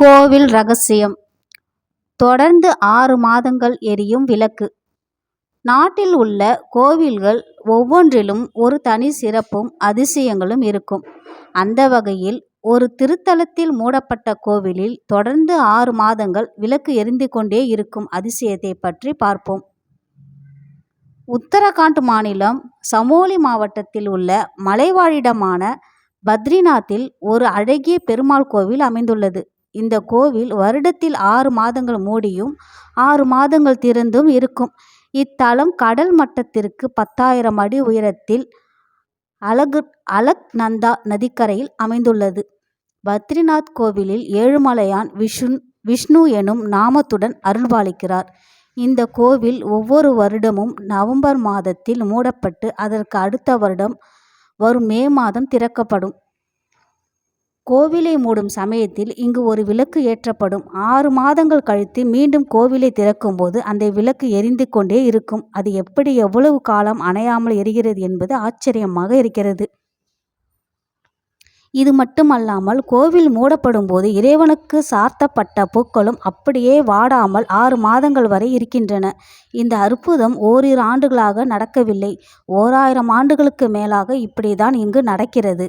கோவில் ரகசியம். தொடர்ந்து 6 மாதங்கள் எரியும் விளக்கு. நாட்டில் உள்ள கோவில்கள் ஒவ்வொன்றிலும் ஒரு தனி சிறப்பும் அதிசயங்களும் இருக்கும். அந்த வகையில் ஒரு திருத்தலத்தில் மூடப்பட்ட கோவிலில் தொடர்ந்து 6 மாதங்கள் விளக்கு எரிந்து கொண்டே இருக்கும் அதிசயத்தை பற்றி பார்ப்போம். உத்தரகாண்ட் மாநிலம் சமோலி மாவட்டத்தில் உள்ள மலைவாழிடமான பத்ரிநாத்தில் ஒரு அழகிய பெருமாள் கோவில் அமைந்துள்ளது. இந்த கோவில் வருடத்தில் 6 மாதங்கள் மூடியும் 6 மாதங்கள் திறந்தும் இருக்கும். இத்தலம் கடல் மட்டத்திற்கு 10,000 அடி உயரத்தில் அலக்நந்தா நதிக்கரையில் அமைந்துள்ளது. பத்ரிநாத் கோவிலில் ஏழுமலையான் விஷ்ணு எனும் நாமத்துடன் அருள்பாலிக்கிறார். இந்த கோவில் ஒவ்வொரு வருடமும் நவம்பர் மாதத்தில் மூடப்பட்டு அதற்கு அடுத்த வருடம் வரும் மே மாதம் திறக்கப்படும். கோவிலை மூடும் சமயத்தில் இங்கு ஒரு விளக்கு ஏற்றப்படும். 6 மாதங்கள் கழித்து மீண்டும் கோவிலை திறக்கும் போது அந்த விளக்கு எரிந்து கொண்டே இருக்கும். அது எப்படி எவ்வளவு காலம் அணையாமல் எரிகிறது என்பது ஆச்சரியமாக இருக்கிறது. இது மட்டுமல்லாமல் கோவில் மூடப்படும் போது இறைவனுக்கு சார்த்தப்பட்ட பூக்களும் அப்படியே வாடாமல் 6 மாதங்கள் வரை இருக்கின்றன. இந்த அற்புதம் ஓரிரு ஆண்டுகளாக நடக்கவில்லை, 1000 ஆண்டுகளுக்கு மேலாக இப்படிதான் இங்கு நடக்கிறது.